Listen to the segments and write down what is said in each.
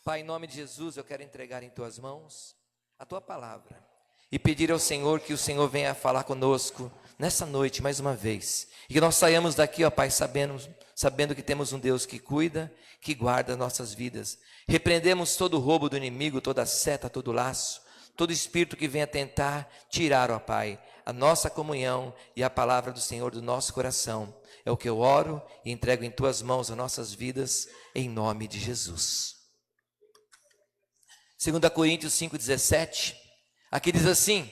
Pai, em nome de Jesus, eu quero entregar em Tuas mãos a Tua palavra e pedir ao Senhor que o Senhor venha falar conosco nessa noite mais uma vez, e que nós saiamos daqui, ó Pai, sabendo que temos um Deus que cuida, que guarda nossas vidas. Repreendemos todo o roubo do inimigo, toda seta, todo laço, todo espírito que venha tentar tirar, ó Pai, a nossa comunhão e a palavra do Senhor do nosso coração. É o que eu oro e entrego em Tuas mãos as nossas vidas, em nome de Jesus. 2 Coríntios 5,17, aqui diz assim: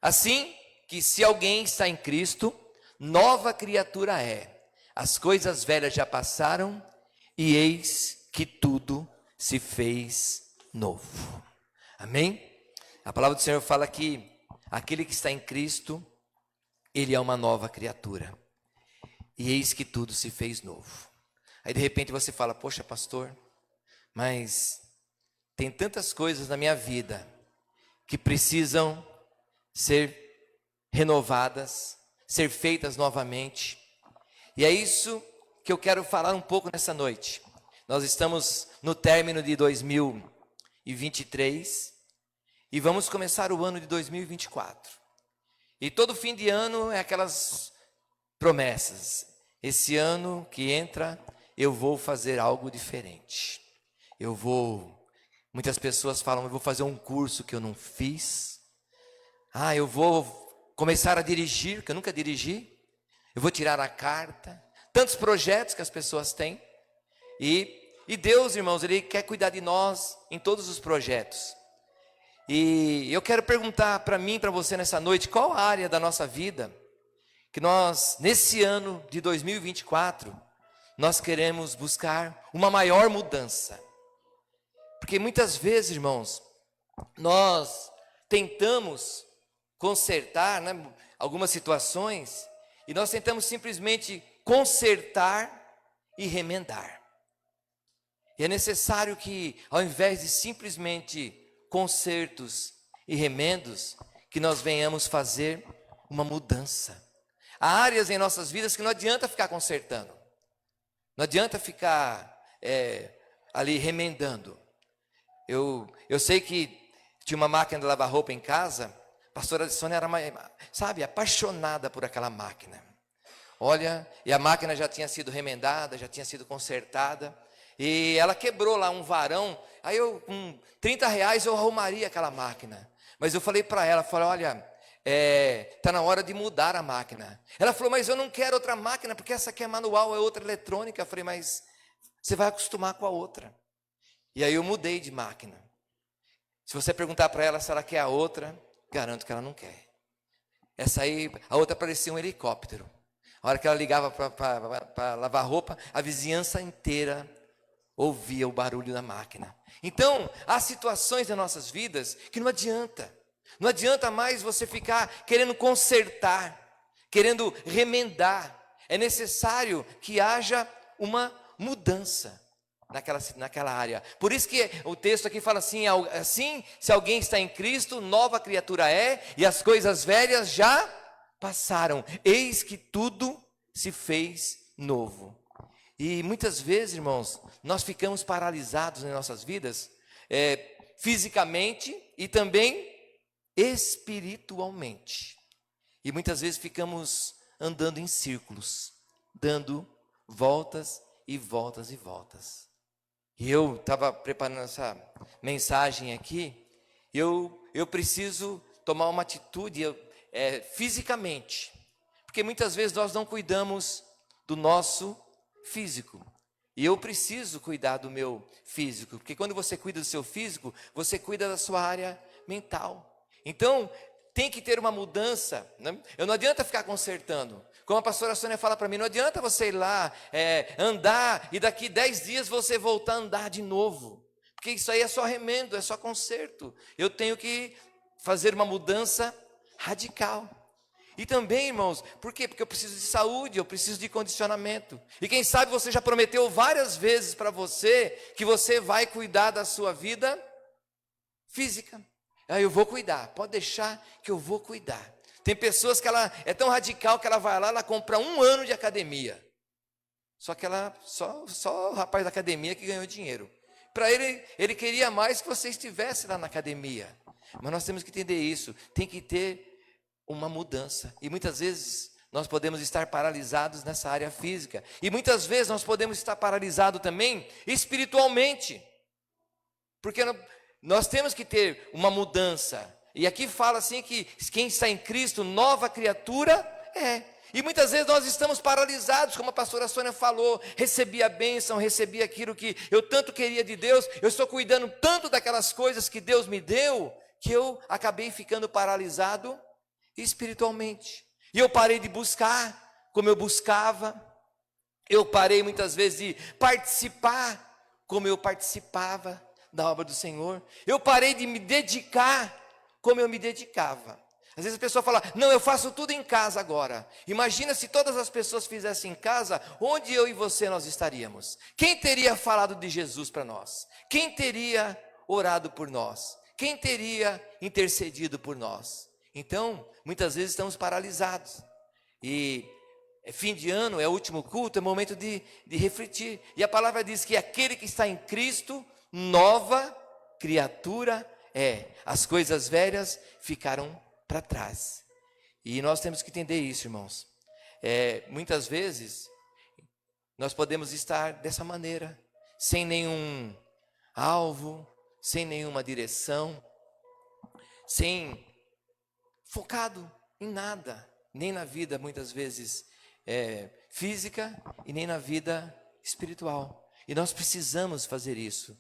assim que se alguém está em Cristo, nova criatura é, as coisas velhas já passaram, e eis que tudo se fez novo. Amém? A palavra do Senhor fala que aquele que está em Cristo, ele é uma nova criatura, e eis que tudo se fez novo. Aí de repente você fala: poxa pastor, mas tem tantas coisas na minha vida que precisam ser renovadas, ser feitas novamente. E é isso que eu quero falar um pouco nessa noite. Nós estamos no término de 2023 e vamos começar o ano de 2024. E todo fim de ano é aquelas promessas. Esse ano que entra, eu vou fazer algo diferente. Muitas pessoas falam: eu vou fazer um curso que eu não fiz. Eu vou começar a dirigir, que eu nunca dirigi. Eu vou tirar a carta. Tantos projetos que as pessoas têm. E Deus, irmãos, Ele quer cuidar de nós em todos os projetos. E eu quero perguntar para mim, para você nessa noite, qual a área da nossa vida que nós, nesse ano de 2024, nós queremos buscar uma maior mudança. Porque muitas vezes, irmãos, nós tentamos consertar, algumas situações, e nós tentamos simplesmente consertar e remendar. E é necessário que, ao invés de simplesmente consertos e remendos, que nós venhamos fazer uma mudança. Há áreas em nossas vidas que não adianta ficar consertando, não adianta ficar ali remendando. Eu sei que tinha uma máquina de lavar roupa em casa. A pastora Sônia era, apaixonada por aquela máquina. Olha, e a máquina já tinha sido remendada, já tinha sido consertada. E ela quebrou lá um varão. Aí eu, com R$30 eu arrumaria aquela máquina. Mas eu falei para ela, olha, está na hora de mudar a máquina. Ela falou: mas eu não quero outra máquina, porque essa aqui é manual, é outra eletrônica. Eu falei: mas você vai acostumar com a outra. E aí eu mudei de máquina. Se você perguntar para ela se ela quer a outra, garanto que ela não quer. Essa aí, a outra parecia um helicóptero. A hora que ela ligava para lavar roupa, a vizinhança inteira ouvia o barulho da máquina. Então, há situações nas nossas vidas que não adianta. Não adianta mais você ficar querendo consertar, querendo remendar. É necessário que haja uma mudança naquela área. Por isso que o texto aqui fala assim: se alguém está em Cristo, nova criatura é, e as coisas velhas já passaram, eis que tudo se fez novo. E muitas vezes, irmãos, nós ficamos paralisados em nossas vidas, fisicamente e também espiritualmente. E muitas vezes ficamos andando em círculos, dando voltas e voltas e voltas. E eu estava preparando essa mensagem aqui, eu preciso tomar uma atitude fisicamente, porque muitas vezes nós não cuidamos do nosso físico, e eu preciso cuidar do meu físico, porque quando você cuida do seu físico, você cuida da sua área mental. Então, tem que ter uma mudança, né? Eu não adianta ficar consertando. Como a pastora Sônia fala para mim, não adianta você ir lá, andar, e daqui 10 dias você voltar a andar de novo. Porque isso aí é só remendo, é só conserto. Eu tenho que fazer uma mudança radical. E também, irmãos, por quê? Porque eu preciso de saúde, eu preciso de condicionamento. E quem sabe você já prometeu várias vezes para você que você vai cuidar da sua vida física. Eu vou cuidar, pode deixar que eu vou cuidar. Tem pessoas que ela é tão radical que ela vai lá, ela compra 1 ano de academia. Só que ela, só o rapaz da academia que ganhou dinheiro. Para ele queria mais que você estivesse lá na academia. Mas nós temos que entender isso. Tem que ter uma mudança. E muitas vezes nós podemos estar paralisados nessa área física. E muitas vezes nós podemos estar paralisados também espiritualmente. Porque nós temos que ter uma mudança. E aqui fala assim que quem está em Cristo, nova criatura é. E muitas vezes nós estamos paralisados, como a pastora Sônia falou, recebi a bênção, recebi aquilo que eu tanto queria de Deus, eu estou cuidando tanto daquelas coisas que Deus me deu, que eu acabei ficando paralisado espiritualmente. E eu parei de buscar como eu buscava, eu parei muitas vezes de participar como eu participava da obra do Senhor, eu parei de me dedicar como eu me dedicava. Às vezes a pessoa fala, não, eu faço tudo em casa agora. Imagina se todas as pessoas fizessem em casa, onde eu e você nós estaríamos? Quem teria falado de Jesus para nós? Quem teria orado por nós? Quem teria intercedido por nós? Então, muitas vezes estamos paralisados. E fim de ano, é o último culto, é momento de refletir. E a palavra diz que aquele que está em Cristo, nova criatura é. As coisas velhas ficaram para trás. E nós temos que entender isso, irmãos. Muitas vezes nós podemos estar dessa maneira, sem nenhum alvo, sem nenhuma direção, sem focado em nada, nem na vida muitas vezes física e nem na vida espiritual. E nós precisamos fazer isso.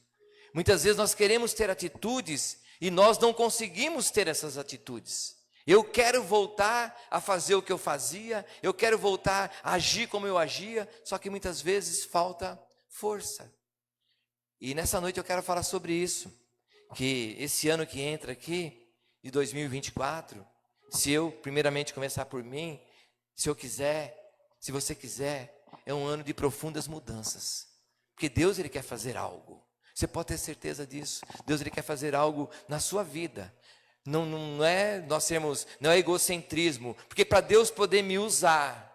Muitas vezes nós queremos ter atitudes e nós não conseguimos ter essas atitudes. Eu quero voltar a fazer o que eu fazia, eu quero voltar a agir como eu agia, só que muitas vezes falta força. E nessa noite eu quero falar sobre isso, que esse ano que entra aqui, de 2024, se eu primeiramente começar por mim, se eu quiser, se você quiser, é um ano de profundas mudanças, porque Deus ele quer fazer algo. Você pode ter certeza disso. Deus ele quer fazer algo na sua vida. Não é egocentrismo, porque para Deus poder me usar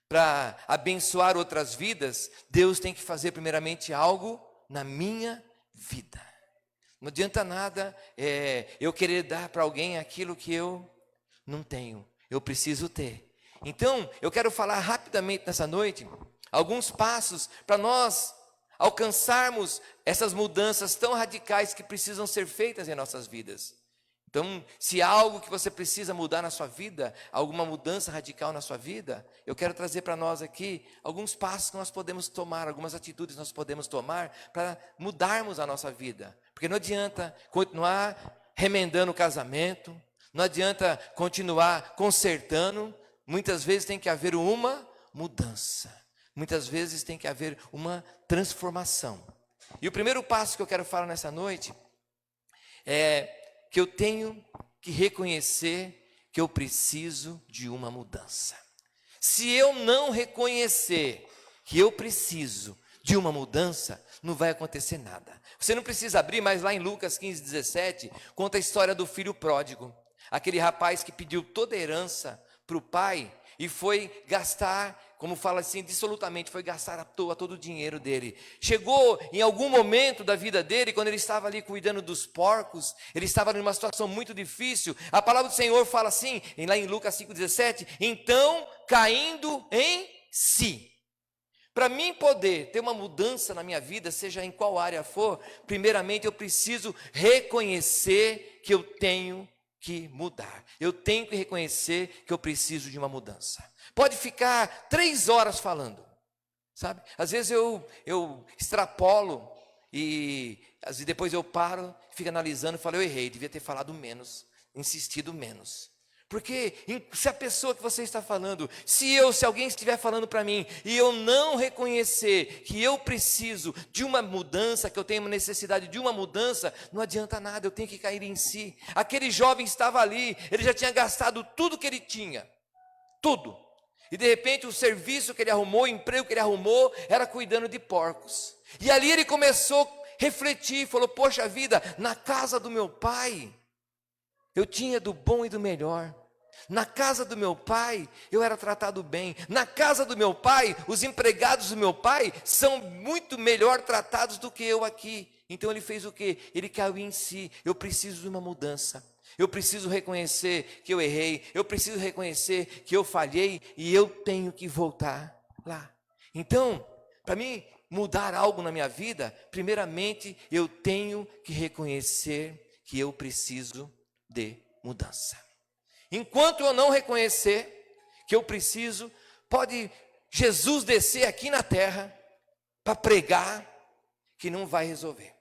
para abençoar outras vidas, Deus tem que fazer primeiramente algo na minha vida. Não adianta nada eu querer dar para alguém aquilo que eu não tenho, eu preciso ter. Então, eu quero falar rapidamente nessa noite alguns passos para nós alcançarmos essas mudanças tão radicais que precisam ser feitas em nossas vidas. Então, se há algo que você precisa mudar na sua vida, alguma mudança radical na sua vida, eu quero trazer para nós aqui alguns passos que nós podemos tomar, algumas atitudes que nós podemos tomar para mudarmos a nossa vida. Porque não adianta continuar remendando o casamento, não adianta continuar consertando, muitas vezes tem que haver uma mudança. Muitas vezes tem que haver uma transformação. E o primeiro passo que eu quero falar nessa noite é que eu tenho que reconhecer que eu preciso de uma mudança. Se eu não reconhecer que eu preciso de uma mudança, não vai acontecer nada. Você não precisa abrir, mas lá em Lucas 15:17, conta a história do filho pródigo. Aquele rapaz que pediu toda a herança para o pai e foi gastar, como fala assim, dissolutamente, foi gastar à toa todo o dinheiro dele. Chegou em algum momento da vida dele, quando ele estava ali cuidando dos porcos, ele estava numa situação muito difícil. A palavra do Senhor fala assim, lá em Lucas 5:17, então caindo em si. Para mim poder ter uma mudança na minha vida, seja em qual área for, primeiramente eu preciso reconhecer que eu tenho que mudar. Eu tenho que reconhecer que eu preciso de uma mudança. Pode ficar 3 horas falando, sabe? Às vezes eu extrapolo e depois eu paro, fico analisando e falo, eu errei, devia ter falado menos, insistido menos. Porque se a pessoa que você está falando, se alguém estiver falando para mim e eu não reconhecer que eu preciso de uma mudança, que eu tenho necessidade de uma mudança, não adianta nada, eu tenho que cair em si. Aquele jovem estava ali, ele já tinha gastado tudo que ele tinha, tudo. E de repente o serviço que ele arrumou, o emprego que ele arrumou, era cuidando de porcos. E ali ele começou a refletir, falou, poxa vida, na casa do meu pai, eu tinha do bom e do melhor. Na casa do meu pai, eu era tratado bem. Na casa do meu pai, os empregados do meu pai são muito melhor tratados do que eu aqui. Então ele fez o quê? Ele caiu em si. Eu preciso de uma mudança. Eu preciso reconhecer que eu errei. Eu preciso reconhecer que eu falhei e eu tenho que voltar lá. Então, para mim mudar algo na minha vida, primeiramente eu tenho que reconhecer que eu preciso de mudança. Enquanto eu não reconhecer que eu preciso, pode Jesus descer aqui na terra para pregar, que não vai resolver.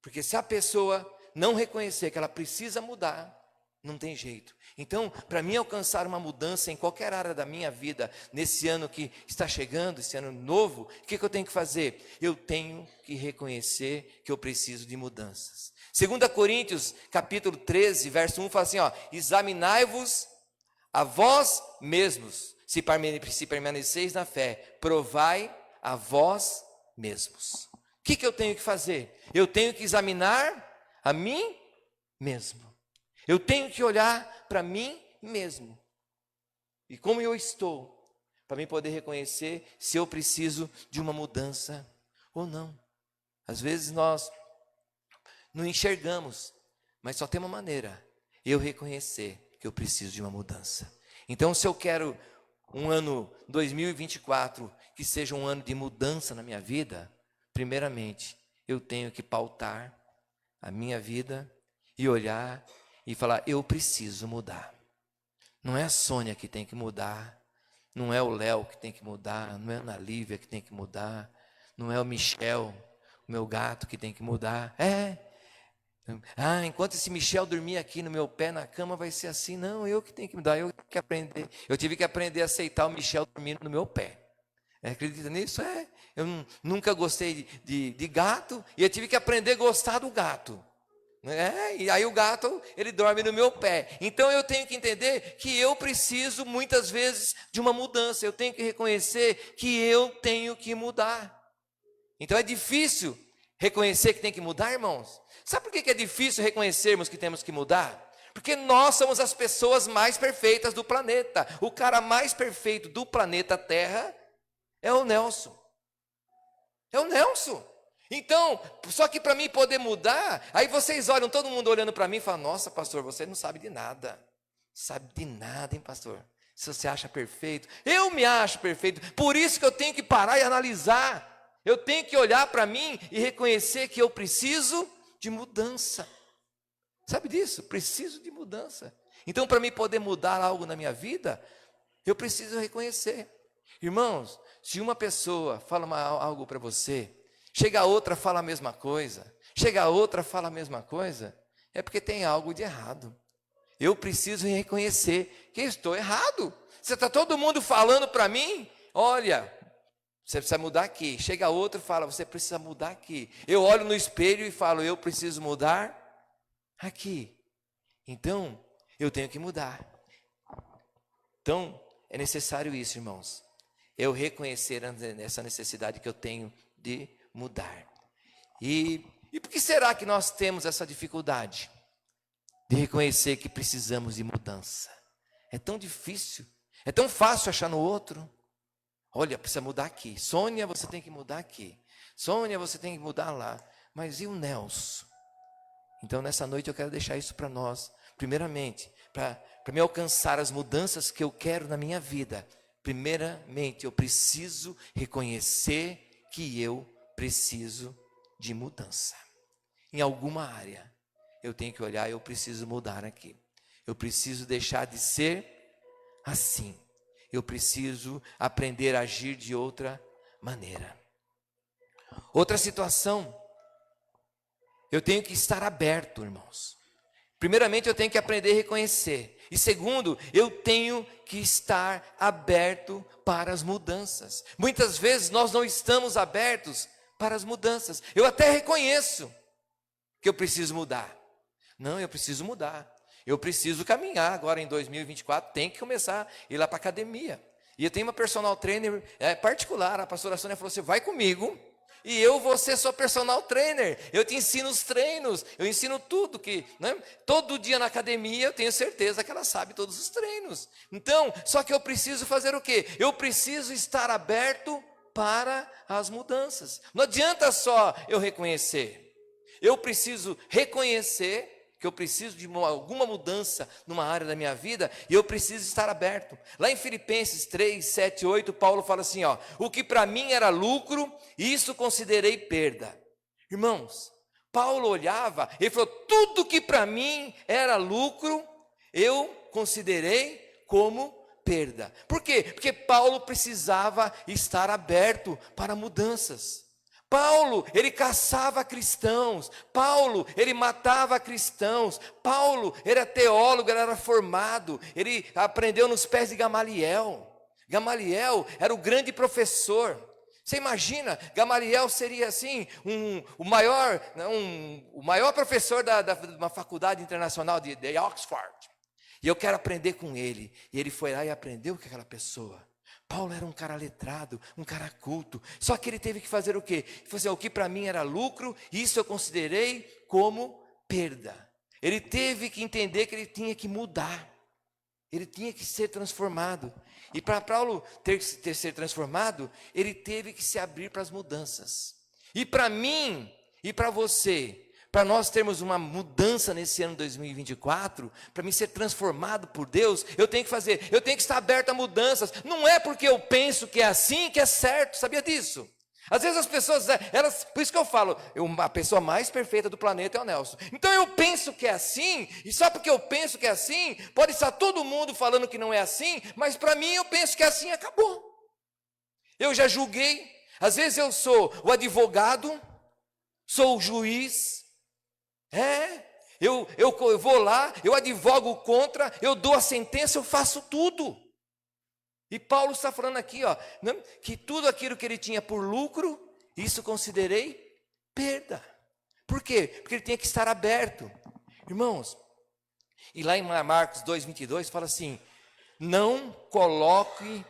Porque se a pessoa não reconhecer que ela precisa mudar, não tem jeito. Então, para mim alcançar uma mudança em qualquer área da minha vida, nesse ano que está chegando, esse ano novo, o que eu tenho que fazer? Eu tenho que reconhecer que eu preciso de mudanças. 2 Coríntios, capítulo 13, verso 1, fala assim, examinai-vos a vós mesmos, se permaneceis na fé, provai a vós mesmos. O que eu tenho que fazer? Eu tenho que examinar a mim mesmo. Eu tenho que olhar para mim mesmo. E como eu estou, para mim poder reconhecer se eu preciso de uma mudança ou não. Às vezes nós não enxergamos, mas só tem uma maneira: eu reconhecer que eu preciso de uma mudança. Então, se eu quero um ano 2024 que seja um ano de mudança na minha vida, primeiramente eu tenho que pautar a minha vida e olhar e falar: eu preciso mudar. Não é a Sônia que tem que mudar, não é o Léo que tem que mudar, não é a Ana Lívia que tem que mudar, não é o Michel, o meu gato, que tem que mudar. Enquanto esse Michel dormir aqui no meu pé na cama, vai ser assim. Não, eu que tenho que mudar, eu que tenho que aprender. Eu tive que aprender a aceitar o Michel dormindo no meu pé. Acredita nisso? Eu nunca gostei de gato, e eu tive que aprender a gostar do gato. E aí o gato, ele dorme no meu pé. Então eu tenho que entender que eu preciso muitas vezes de uma mudança. Eu tenho que reconhecer que eu tenho que mudar. Então é difícil reconhecer que tem que mudar, irmãos. Sabe por que é difícil reconhecermos que temos que mudar? Porque nós somos as pessoas mais perfeitas do planeta. O cara mais perfeito do planeta Terra é o Nelson. É o Nelson. Então, só que para mim poder mudar, aí vocês olham, todo mundo olhando para mim e falam: nossa, pastor, você não sabe de nada. Sabe de nada, hein, pastor? Se você acha perfeito, eu me acho perfeito. Por isso que eu tenho que parar e analisar. Eu tenho que olhar para mim e reconhecer que eu preciso de mudança. Sabe disso? Preciso de mudança. Então, para mim poder mudar algo na minha vida, eu preciso reconhecer. Irmãos, se uma pessoa fala algo para você, chega a outra, fala a mesma coisa, chega a outra, fala a mesma coisa, é porque tem algo de errado. Eu preciso reconhecer que estou errado. Você está todo mundo falando para mim: olha, você precisa mudar aqui. Chega outro e fala: você precisa mudar aqui. Eu olho no espelho e falo: eu preciso mudar aqui. Então, eu tenho que mudar. Então, é necessário isso, irmãos. Eu reconhecer essa necessidade que eu tenho de mudar. E por que será que nós temos essa dificuldade de reconhecer que precisamos de mudança? É tão difícil, é tão fácil achar no outro. Olha, precisa mudar aqui. Sônia, você tem que mudar aqui. Sônia, você tem que mudar lá. Mas e o Nelson? Então, nessa noite eu quero deixar isso para nós. Primeiramente, para me alcançar as mudanças que eu quero na minha vida, primeiramente eu preciso reconhecer que eu preciso de mudança. Em alguma área, eu tenho que olhar: eu preciso mudar aqui. Eu preciso deixar de ser assim. Eu preciso aprender a agir de outra maneira. Outra situação, eu tenho que estar aberto, irmãos. Primeiramente, eu tenho que aprender a reconhecer. E segundo, eu tenho que estar aberto para as mudanças. Muitas vezes nós não estamos abertos para as mudanças. Eu até reconheço que eu preciso mudar. Não, eu preciso mudar. Eu preciso caminhar agora em 2024, tem que começar a ir lá para a academia. E eu tenho uma personal trainer particular, a pastora Sônia falou: você vai comigo e eu vou ser sua personal trainer. Eu te ensino os treinos, eu ensino tudo que, né? Todo dia na academia eu tenho certeza que ela sabe todos os treinos. Então, só que eu preciso fazer o quê? Eu preciso estar aberto para as mudanças. Não adianta só eu reconhecer. Eu preciso reconhecer que eu preciso de alguma mudança numa área da minha vida e eu preciso estar aberto. Lá em Filipenses 3, 7, 8, Paulo fala assim, ó: o que para mim era lucro, isso considerei perda. Irmãos, Paulo olhava, ele falou, tudo que para mim era lucro, eu considerei como perda. Por quê? Porque Paulo precisava estar aberto para mudanças. Paulo, ele caçava cristãos. Paulo, ele matava cristãos. Paulo, era teólogo, ele era formado. Ele aprendeu nos pés de Gamaliel. Gamaliel era o grande professor. Você imagina, Gamaliel seria assim, o maior professor de uma faculdade internacional de Oxford. E eu quero aprender com ele. E ele foi lá e aprendeu com aquela pessoa. Paulo era um cara letrado, um cara culto. Só que ele teve que fazer o quê? Ele falou assim, o que para mim era lucro, isso eu considerei como perda. Ele teve que entender que ele tinha que mudar. Ele tinha que ser transformado. E para Paulo ter ser transformado, ele teve que se abrir para as mudanças. E para mim, e para você, para nós termos uma mudança nesse ano 2024, para mim ser transformado por Deus, eu tenho que estar aberto a mudanças. Não é porque eu penso que é assim que é certo, sabia disso? Às vezes as pessoas, por isso que eu falo, a pessoa mais perfeita do planeta é o Nelson. Então eu penso que é assim, e só porque eu penso que é assim, pode estar todo mundo falando que não é assim, mas para mim eu penso que é assim, acabou. Eu já julguei, às vezes eu sou o advogado, sou o juiz, eu vou lá, eu advogo contra, eu dou a sentença, eu faço tudo. E Paulo está falando aqui, ó, que tudo aquilo que ele tinha por lucro, isso considerei perda. Por quê? Porque ele tinha que estar aberto. Irmãos, e lá em Marcos 2:22 fala assim, não coloque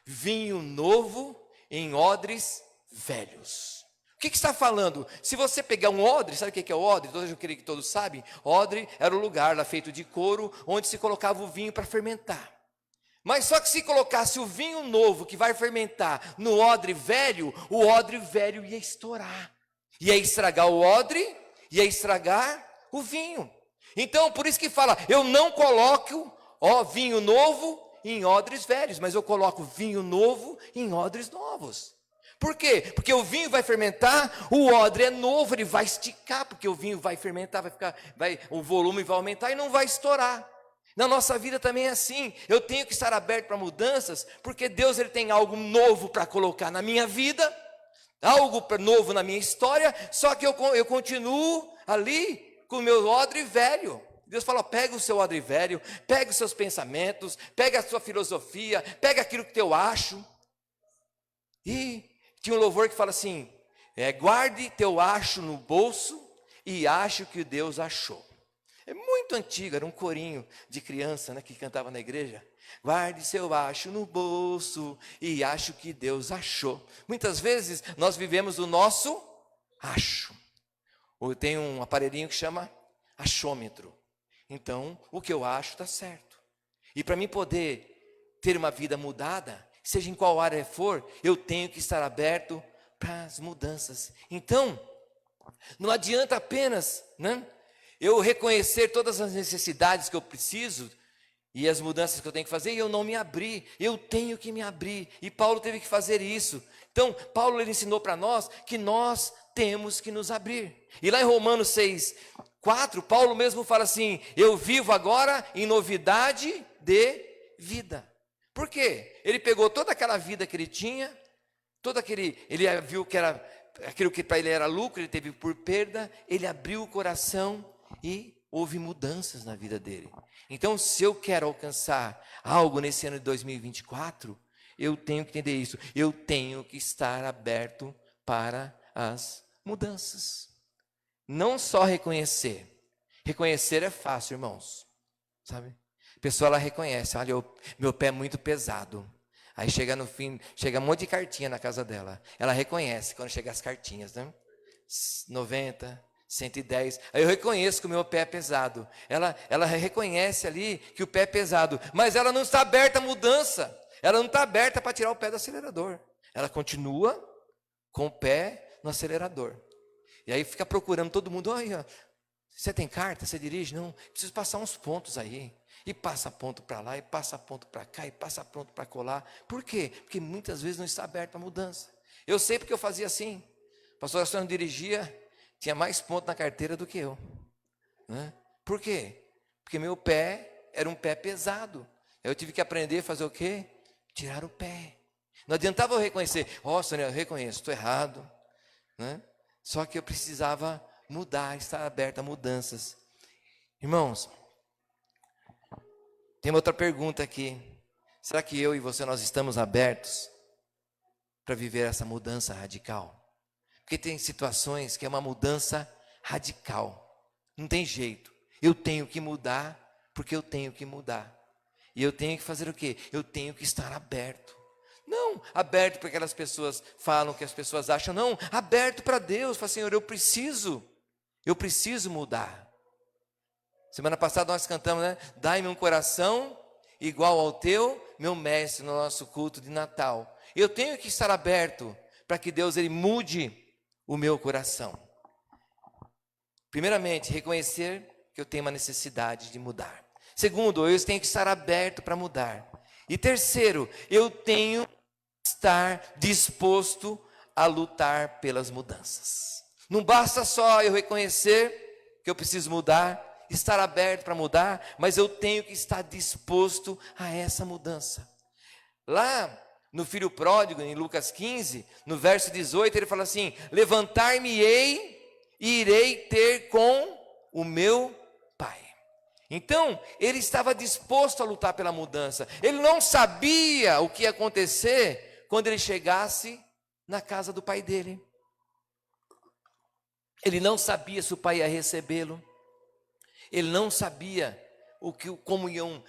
vinho novo em odres velhos. O que está falando? Se você pegar um odre, sabe o que é o odre? Eu creio que todos sabem. Odre era o lugar lá feito de couro, onde se colocava o vinho para fermentar. Mas só que se colocasse o vinho novo que vai fermentar no odre velho, o odre velho ia estourar. Ia estragar o odre, ia estragar o vinho. Então, por isso que fala, eu não coloco vinho novo em odres velhos, mas eu coloco vinho novo em odres novos. Por quê? Porque o vinho vai fermentar, o odre é novo, ele vai esticar, porque o vinho vai fermentar, o volume vai aumentar e não vai estourar. Na nossa vida também é assim, eu tenho que estar aberto para mudanças, porque Deus ele tem algo novo para colocar na minha vida, algo novo na minha história, só que eu continuo ali com o meu odre velho. Deus fala, pega o seu odre velho, pega os seus pensamentos, pega a sua filosofia, pega aquilo que eu acho. E tinha um louvor que fala assim, guarde teu acho no bolso e ache o que Deus achou. É muito antigo, era um corinho de criança, né, que cantava na igreja. Guarde seu acho no bolso e ache o que Deus achou. Muitas vezes nós vivemos o nosso acho. Ou tem um aparelhinho que chama achômetro. Então, o que eu acho está certo. E para mim poder ter uma vida mudada, seja em qual área for, eu tenho que estar aberto para as mudanças. Então, não adianta apenas, eu reconhecer todas as necessidades que eu preciso e as mudanças que eu tenho que fazer e eu não me abrir. Eu tenho que me abrir. E Paulo teve que fazer isso. Então, Paulo ele ensinou para nós que nós temos que nos abrir. E lá em Romanos 6:4, Paulo mesmo fala assim, eu vivo agora em novidade de vida. Por quê? Ele pegou toda aquela vida que ele tinha, ele viu que era aquilo que para ele era lucro, ele teve por perda, ele abriu o coração e houve mudanças na vida dele. Então, se eu quero alcançar algo nesse ano de 2024, eu tenho que entender isso. Eu tenho que estar aberto para as mudanças. Não só reconhecer. Reconhecer é fácil, irmãos. Sabe? A pessoa ela reconhece, olha, meu pé é muito pesado. Aí chega no fim, chega um monte de cartinha na casa dela. Ela reconhece quando chega as cartinhas, 90, 110. Aí eu reconheço que o meu pé é pesado. Ela reconhece ali que o pé é pesado. Mas ela não está aberta à mudança. Ela não está aberta para tirar o pé do acelerador. Ela continua com o pé no acelerador. E aí fica procurando todo mundo, olha, você tem carta, você dirige? Não, preciso passar uns pontos aí. E passa ponto para lá, e passa ponto para cá, e passa ponto para colar. Por quê? Porque muitas vezes não está aberto a mudança. Eu sei porque eu fazia assim. O pastor Astônio dirigia, tinha mais ponto na carteira do que eu. Né? Por quê? Porque meu pé era um pé pesado. Eu tive que aprender a fazer o quê? Tirar o pé. Não adiantava eu reconhecer, Senhor, eu reconheço, estou errado. Né? Só que eu precisava mudar, estar aberto a mudanças. Irmãos, tem uma outra pergunta aqui. Será que eu e você, nós estamos abertos para viver essa mudança radical? Porque tem situações que é uma mudança radical. Não tem jeito. Eu tenho que mudar, porque eu tenho que mudar. E eu tenho que fazer o quê? Eu tenho que estar aberto. Não aberto para aquelas pessoas falam, que as pessoas acham. Não, aberto para Deus. Fala, Senhor, eu preciso mudar. Semana passada nós cantamos, né? Dai-me um coração igual ao teu, meu mestre, no nosso culto de Natal. Eu tenho que estar aberto para que Deus ele mude o meu coração. Primeiramente, reconhecer que eu tenho uma necessidade de mudar. Segundo, eu tenho que estar aberto para mudar. E terceiro, eu tenho que estar disposto a lutar pelas mudanças. Não basta só eu reconhecer que eu preciso mudar, estar aberto para mudar, mas eu tenho que estar disposto a essa mudança. Lá no filho pródigo, em Lucas 15, no verso 18, ele fala assim: levantar-me-ei e irei ter com o meu pai. Então, ele estava disposto a lutar pela mudança. Ele não sabia o que ia acontecer quando ele chegasse na casa do pai dele. Ele não sabia se o pai ia recebê-lo. Ele não sabia como iam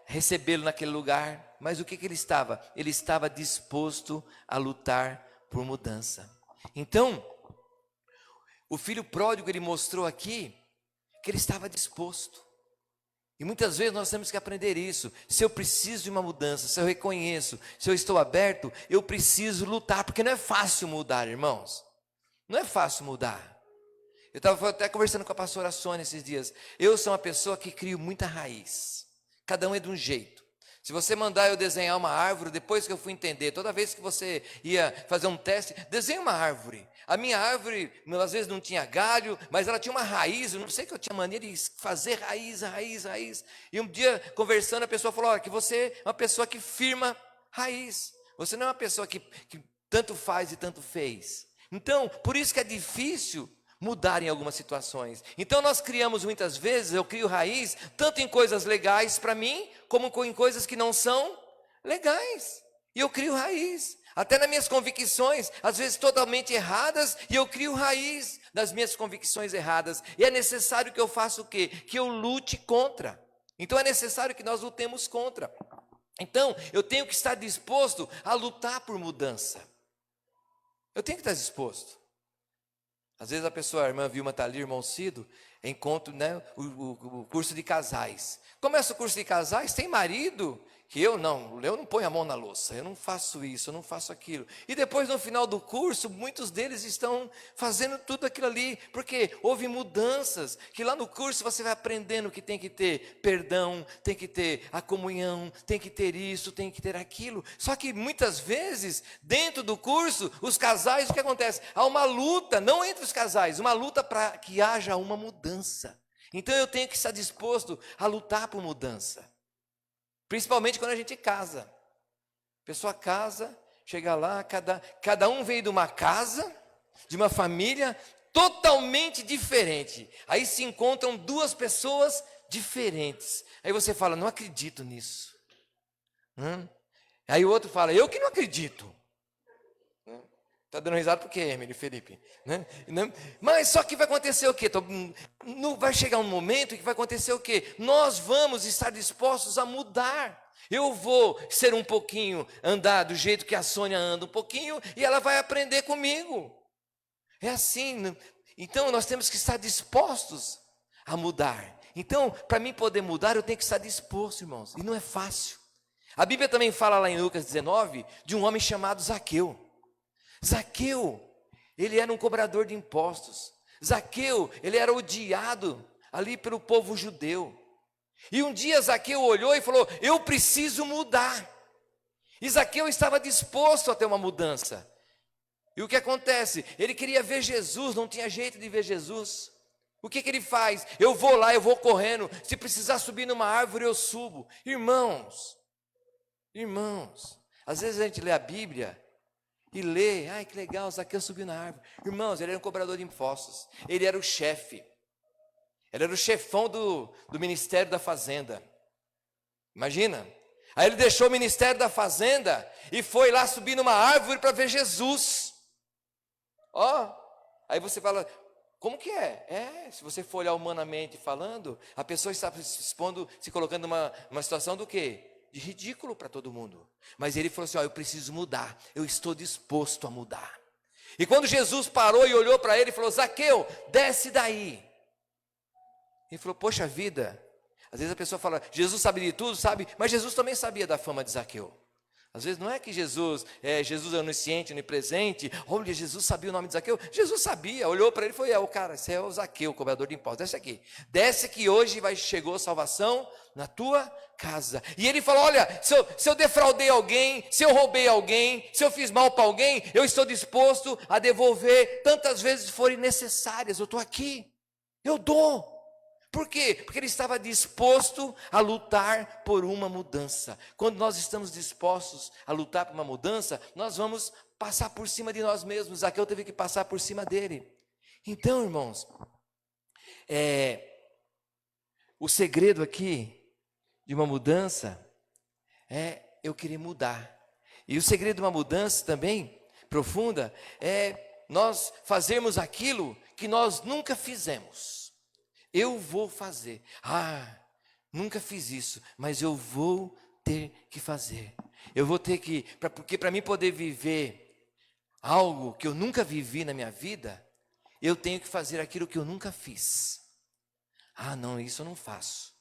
recebê-lo naquele lugar. Mas o que ele estava? Ele estava disposto a lutar por mudança. Então, o filho pródigo, ele mostrou aqui que ele estava disposto. E muitas vezes nós temos que aprender isso. Se eu preciso de uma mudança, se eu reconheço, se eu estou aberto, eu preciso lutar, porque não é fácil mudar, irmãos. Não é fácil mudar. Eu estava até conversando com a pastora Sônia esses dias. Eu sou uma pessoa que crio muita raiz. Cada um é de um jeito. Se você mandar eu desenhar uma árvore, depois que eu fui entender, toda vez que você ia fazer um teste, desenhe uma árvore. A minha árvore, às vezes não tinha galho, mas ela tinha uma raiz, eu não sei que eu tinha maneira de fazer raiz. E um dia, conversando, a pessoa falou, olha, que você é uma pessoa que firma raiz. Você não é uma pessoa que tanto faz e tanto fez. Então, por isso que é difícil mudar em algumas situações. Então nós criamos muitas vezes, eu crio raiz, tanto em coisas legais para mim, como em coisas que não são legais. E eu crio raiz, até nas minhas convicções, às vezes totalmente erradas, e eu crio raiz das minhas convicções erradas. E é necessário que eu faça o quê? Que eu lute contra. Então é necessário que nós lutemos contra. Então eu tenho que estar disposto a lutar por mudança. Eu tenho que estar disposto. Às vezes a irmã Vilma está ali, irmão Cido, encontro, né, o curso de casais. Começa o curso de casais, tem marido que eu não ponho a mão na louça, eu não faço isso, eu não faço aquilo. E depois no final do curso, muitos deles estão fazendo tudo aquilo ali, porque houve mudanças, que lá no curso você vai aprendendo que tem que ter perdão, tem que ter a comunhão, tem que ter isso, tem que ter aquilo. Só que muitas vezes, dentro do curso, os casais, o que acontece? Há uma luta, não entre os casais, uma luta para que haja uma mudança. Então eu tenho que estar disposto a lutar por mudança. Principalmente quando a gente casa. A pessoa casa, chega lá, cada um veio de uma casa, de uma família totalmente diferente. Aí se encontram duas pessoas diferentes. Aí você fala, não acredito nisso. Aí o outro fala, eu que não acredito. Está dando risada por quê, Emily, Felipe? Né? Mas só que vai acontecer o quê? Vai chegar um momento que vai acontecer o quê? Nós vamos estar dispostos a mudar. Eu vou ser um pouquinho, andar do jeito que a Sônia anda um pouquinho, e ela vai aprender comigo. É assim. Então nós temos que estar dispostos a mudar. Então, para mim poder mudar, eu tenho que estar disposto, irmãos. E não é fácil. A Bíblia também fala lá em Lucas 19, de um homem chamado Zaqueu. Zaqueu, Ele era um cobrador de impostos. Zaqueu, ele era odiado ali pelo povo judeu. E um dia Zaqueu olhou e falou: eu preciso mudar. E Zaqueu estava disposto a ter uma mudança. E o que acontece? Ele queria ver Jesus, não tinha jeito de ver Jesus. O que ele faz? Eu vou lá, eu vou correndo. Se precisar subir numa árvore, eu subo. Irmãos, às vezes a gente lê a Bíblia e lê, ai que legal, Zaqueu subiu na árvore. Irmãos, ele era um cobrador de impostos. Ele era o chefe. Ele era o chefão do Ministério da Fazenda. Imagina. Aí ele deixou o Ministério da Fazenda e foi lá subir numa árvore para ver Jesus. Aí você fala, como que é? Se você for olhar humanamente falando, a pessoa está se expondo, se colocando numa situação do quê? De ridículo para todo mundo. Mas ele falou assim, eu preciso mudar, eu estou disposto a mudar. E quando Jesus parou e olhou para ele e falou, Zaqueu, desce daí. Ele falou, poxa vida, às vezes a pessoa fala, Jesus sabe de tudo, sabe? Mas Jesus também sabia da fama de Zaqueu. Às vezes não é que Jesus é onisciente, onipresente. Olha, Jesus sabia o nome de Zaqueu. Jesus sabia, olhou para ele e falou, o cara, esse é o Zaqueu, cobrador de impostos. Desce aqui. Desce que hoje chegou a salvação na tua casa. E ele falou, olha, se eu defraudei alguém, se eu roubei alguém, se eu fiz mal para alguém, eu estou disposto a devolver tantas vezes forem necessárias. Eu estou aqui, eu dou. Por quê? Porque ele estava disposto a lutar por uma mudança. Quando nós estamos dispostos a lutar por uma mudança, nós vamos passar por cima de nós mesmos. Zaqueu teve que passar por cima dele. Então, irmãos, o segredo aqui de uma mudança é eu querer mudar. E o segredo de uma mudança também profunda é nós fazermos aquilo que nós nunca fizemos. Eu vou fazer. Nunca fiz isso, mas eu vou ter que fazer. Eu vou ter que, porque para mim poder viver algo que eu nunca vivi na minha vida, eu tenho que fazer aquilo que eu nunca fiz. Não, isso eu não faço.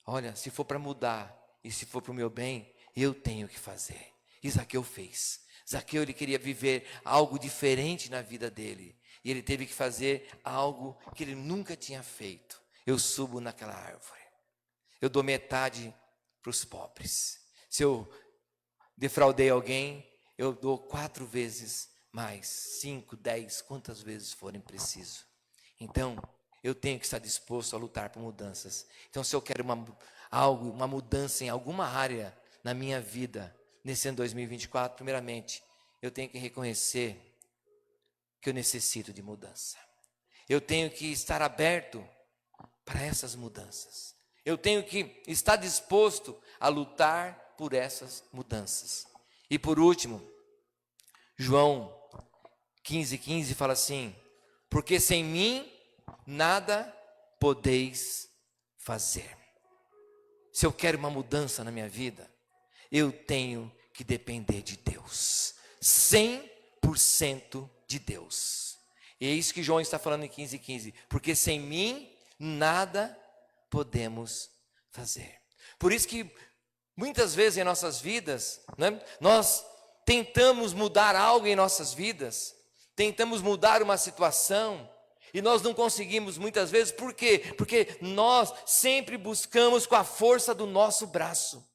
Olha, se for para mudar e se for para o meu bem, eu tenho que fazer. E Zaqueu fez. Zaqueu, ele queria viver algo diferente na vida dele. E ele teve que fazer algo que ele nunca tinha feito. Eu subo naquela árvore. Eu dou metade para os pobres. Se eu defraudei alguém, eu dou 4 vezes mais. 5, 10, quantas vezes forem preciso. Então, eu tenho que estar disposto a lutar por mudanças. Então, se eu quero uma mudança em alguma área na minha vida, nesse ano 2024, primeiramente, eu tenho que reconhecer que eu necessito de mudança. Eu tenho que estar aberto para essas mudanças. Eu tenho que estar disposto a lutar por essas mudanças. E por último, João 15:15 fala assim, porque sem mim nada podeis fazer. Se eu quero uma mudança na minha vida, eu tenho que depender de Deus. 100% de Deus. E é isso que João está falando em 15:15. Porque sem mim nada podemos fazer. Por isso que muitas vezes em nossas vidas, nós tentamos mudar algo em nossas vidas, tentamos mudar uma situação, e nós não conseguimos muitas vezes. Por quê? Porque nós sempre buscamos com a força do nosso braço.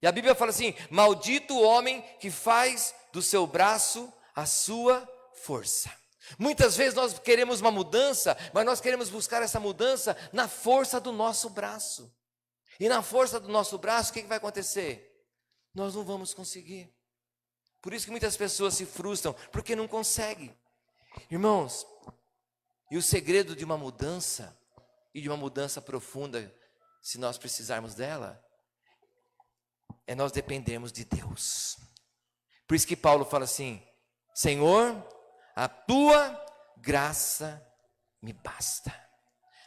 E a Bíblia fala assim, maldito o homem que faz do seu braço a sua força. Muitas vezes nós queremos uma mudança, mas nós queremos buscar essa mudança na força do nosso braço. E na força do nosso braço, o que vai acontecer? Nós não vamos conseguir. Por isso que muitas pessoas se frustram, porque não conseguem. Irmãos, e o segredo de uma mudança, e de uma mudança profunda, se nós precisarmos dela, é nós dependermos de Deus. Por isso que Paulo fala assim, Senhor, a tua graça me basta.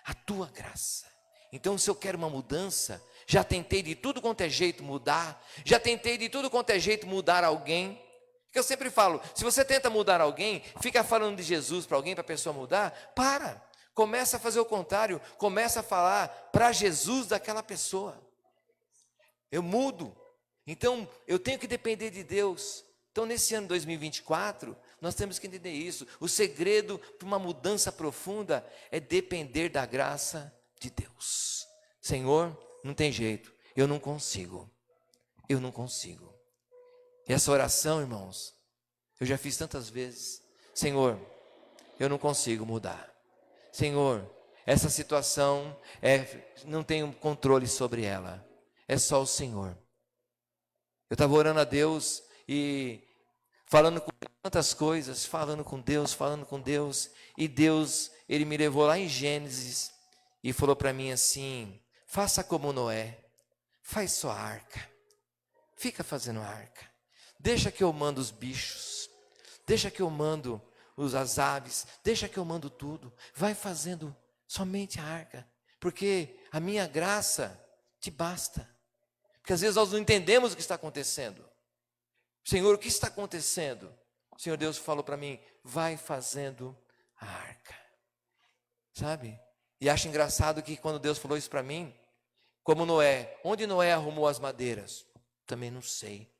A tua graça. Então, se eu quero uma mudança, já tentei de tudo quanto é jeito mudar, já tentei de tudo quanto é jeito mudar alguém. Porque eu sempre falo, se você tenta mudar alguém, fica falando de Jesus para alguém, para a pessoa mudar, começa a fazer o contrário, começa a falar para Jesus daquela pessoa. Eu mudo. Então, eu tenho que depender de Deus. Então, nesse ano 2024, nós temos que entender isso. O segredo para uma mudança profunda é depender da graça de Deus. Senhor, não tem jeito, eu não consigo. Eu não consigo. E essa oração, irmãos, eu já fiz tantas vezes. Senhor, eu não consigo mudar. Senhor, essa situação não tenho controle sobre ela. É só o Senhor. Eu estava orando a Deus e falando com tantas coisas, falando com Deus, e Deus, Ele me levou lá em Gênesis e falou para mim assim: faça como Noé, faz sua arca, fica fazendo arca, deixa que eu mando os bichos, deixa que eu mando as aves, deixa que eu mando tudo, vai fazendo somente a arca, porque a minha graça te basta. Porque às vezes nós não entendemos o que está acontecendo. Senhor, o que está acontecendo? O Senhor Deus falou para mim: vai fazendo a arca. Sabe? E acho engraçado que quando Deus falou isso para mim, como Noé, onde Noé arrumou as madeiras? Também não sei.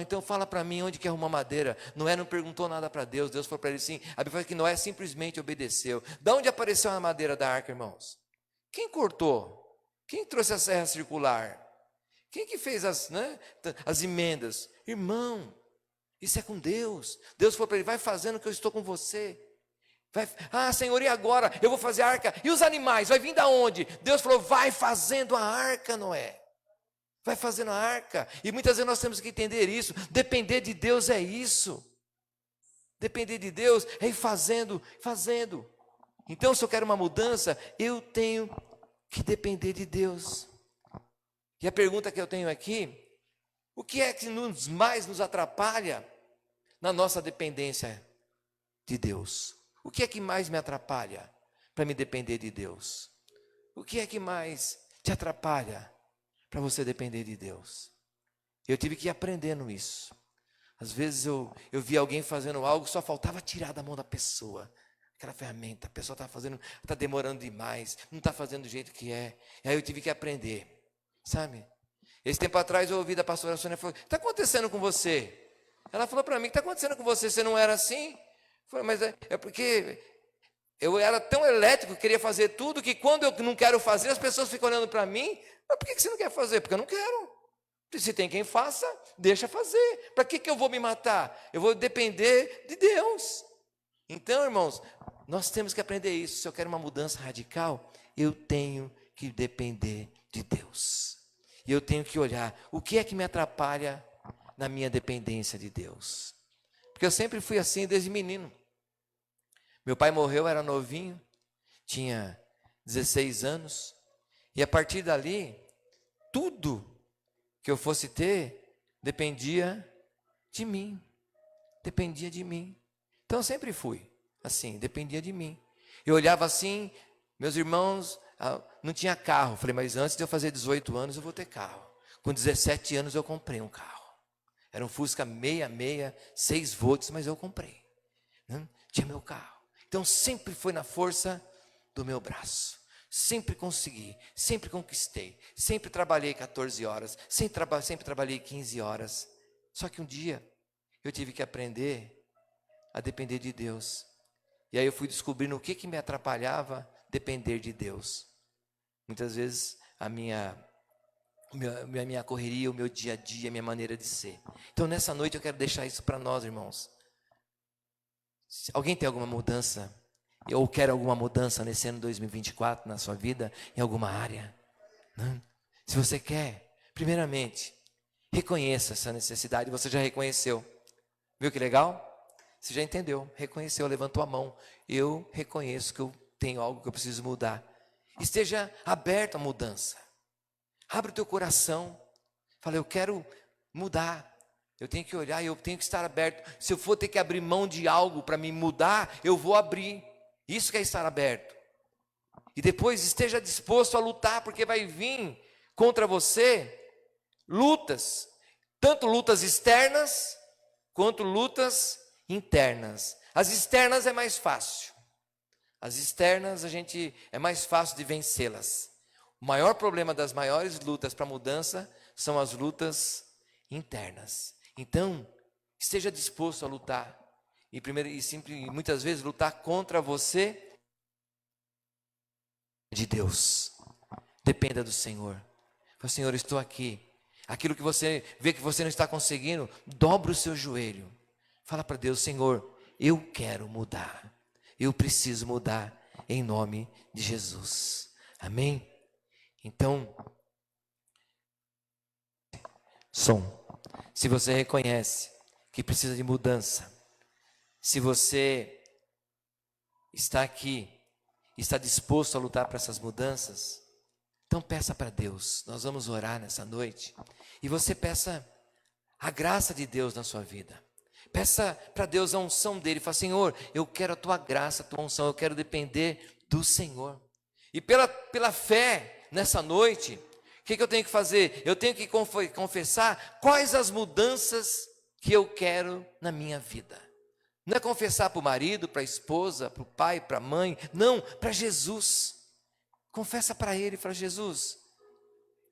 Então fala para mim onde que arrumou a madeira. Noé não perguntou nada para Deus. Deus falou para ele assim. A Bíblia fala que Noé simplesmente obedeceu. De onde apareceu a madeira da arca, irmãos? Quem cortou? Quem trouxe a serra circular? Quem que fez as emendas? Irmão, isso é com Deus. Deus falou para ele: vai fazendo que eu estou com você. Senhor, e agora? Eu vou fazer a arca. E os animais? Vai vir da onde? Deus falou: vai fazendo a arca, Noé. Vai fazendo a arca. E muitas vezes nós temos que entender isso. Depender de Deus é isso. Depender de Deus é ir fazendo. Então, se eu quero uma mudança, eu tenho que depender de Deus. E a pergunta que eu tenho aqui: o que é que mais nos atrapalha na nossa dependência de Deus? O que é que mais me atrapalha para me depender de Deus? O que é que mais te atrapalha para você depender de Deus? Eu tive que ir aprendendo isso. Às vezes eu via alguém fazendo algo, só faltava tirar da mão da pessoa aquela ferramenta. A pessoa está fazendo, está demorando demais, não está fazendo do jeito que é. E aí eu tive que aprender. Sabe? Esse tempo atrás eu ouvi da pastora Sônia, falou: está acontecendo com você? Ela falou para mim: está acontecendo com você? Você não era assim? Eu falei: mas é porque eu era tão elétrico, queria fazer tudo, que quando eu não quero fazer, as pessoas ficam olhando para mim: mas por que você não quer fazer? Porque eu não quero. Se tem quem faça, deixa fazer. Para que eu vou me matar? Eu vou depender de Deus. Então, irmãos, nós temos que aprender isso. Se eu quero uma mudança radical, eu tenho que depender de Deus. E eu tenho que olhar o que é que me atrapalha na minha dependência de Deus. Porque eu sempre fui assim desde menino. Meu pai morreu, era novinho, tinha 16 anos. E a partir dali, tudo que eu fosse ter dependia de mim. Dependia de mim. Então eu sempre fui assim, dependia de mim. Eu olhava assim, meus irmãos não tinha carro. Falei: mas antes de eu fazer 18 anos eu vou ter carro. Com 17 anos eu comprei um carro. Era um Fusca 66, 6 volts, mas eu comprei. Tinha meu carro. Então sempre foi na força do meu braço. Sempre consegui, sempre conquistei. Sempre trabalhei 14 horas, sempre trabalhei 15 horas. Só que um dia eu tive que aprender a depender de Deus. E aí eu fui descobrindo o que me atrapalhava depender de Deus. Muitas vezes a minha correria, o meu dia a dia, a minha maneira de ser. Então nessa noite eu quero deixar isso para nós, irmãos. Se alguém tem alguma mudança, ou quer alguma mudança nesse ano 2024 na sua vida, em alguma área, né? Se você quer, primeiramente, reconheça essa necessidade. Você já reconheceu. Viu que legal? Você já entendeu, reconheceu, levantou a mão. Eu reconheço que eu tenho algo que eu preciso mudar. Esteja aberto à mudança. Abre o teu coração. Fala: eu quero mudar. Eu tenho que olhar, eu tenho que estar aberto. Se eu for ter que abrir mão de algo para me mudar, eu vou abrir. Isso que é estar aberto. E depois esteja disposto a lutar, porque vai vir contra você lutas. Tanto lutas externas, quanto lutas internas. As externas é mais fácil. As externas é mais fácil de vencê-las. O maior problema das maiores lutas para mudança são as lutas internas. Então, esteja disposto a lutar. E muitas vezes lutar contra você de Deus. Dependa do Senhor. Fala, Senhor, estou aqui. Aquilo que você vê que você não está conseguindo, dobra o seu joelho. Fala para Deus, Senhor, eu quero mudar. Eu preciso mudar em nome de Jesus. Amém? Então, se você reconhece que precisa de mudança, se você está aqui, está disposto a lutar para essas mudanças, então peça para Deus. Nós vamos orar nessa noite e você peça a graça de Deus na sua vida. Peça para Deus a unção dele. Fala, Senhor, eu quero a tua graça, a tua unção, eu quero depender do Senhor. E pela fé nessa noite, o que eu tenho que fazer? Eu tenho que confessar quais as mudanças que eu quero na minha vida. Não é confessar para o marido, para a esposa, para o pai, para a mãe. Não, para Jesus. Confessa para ele, fala, Jesus,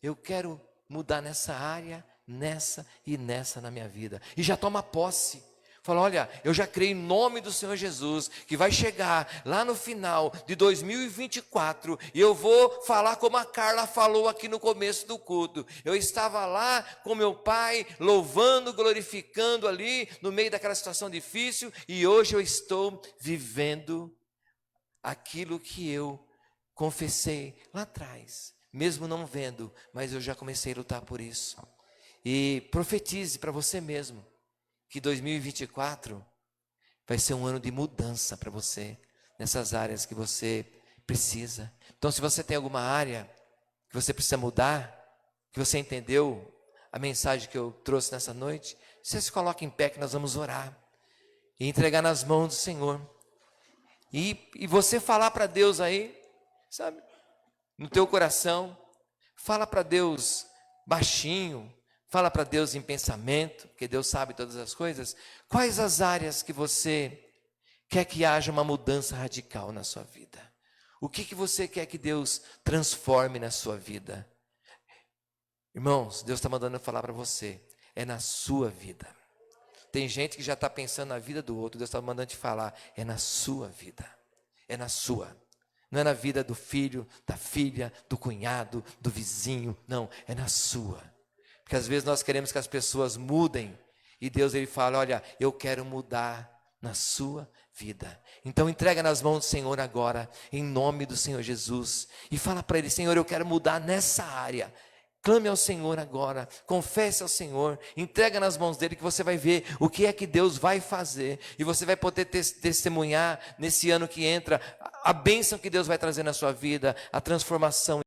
eu quero mudar nessa área, nessa e nessa na minha vida. E já toma posse. Fala, olha, eu já creio em nome do Senhor Jesus, que vai chegar lá no final de 2024, e eu vou falar como a Carla falou aqui no começo do culto. Eu estava lá com meu pai, louvando, glorificando ali, no meio daquela situação difícil, e hoje eu estou vivendo aquilo que eu confessei lá atrás, mesmo não vendo, mas eu já comecei a lutar por isso. E profetize para você mesmo, que 2024 vai ser um ano de mudança para você, nessas áreas que você precisa. Então, se você tem alguma área que você precisa mudar, que você entendeu a mensagem que eu trouxe nessa noite, você se coloca em pé que nós vamos orar e entregar nas mãos do Senhor. E você falar para Deus aí, sabe, no teu coração, fala para Deus baixinho, fala para Deus em pensamento, porque Deus sabe todas as coisas. Quais as áreas que você quer que haja uma mudança radical na sua vida? O que você quer que Deus transforme na sua vida? Irmãos, Deus está mandando eu falar para você, é na sua vida. Tem gente que já está pensando na vida do outro, Deus está mandando te falar, é na sua vida, é na sua. Não é na vida do filho, da filha, do cunhado, do vizinho, não, é na sua. Porque às vezes nós queremos que as pessoas mudem, e Deus ele fala, olha, eu quero mudar na sua vida. Então entrega nas mãos do Senhor agora, em nome do Senhor Jesus, e fala para ele, Senhor, eu quero mudar nessa área. Clame ao Senhor agora, confesse ao Senhor, entrega nas mãos dele que você vai ver o que é que Deus vai fazer, e você vai poder testemunhar nesse ano que entra, a bênção que Deus vai trazer na sua vida, a transformação.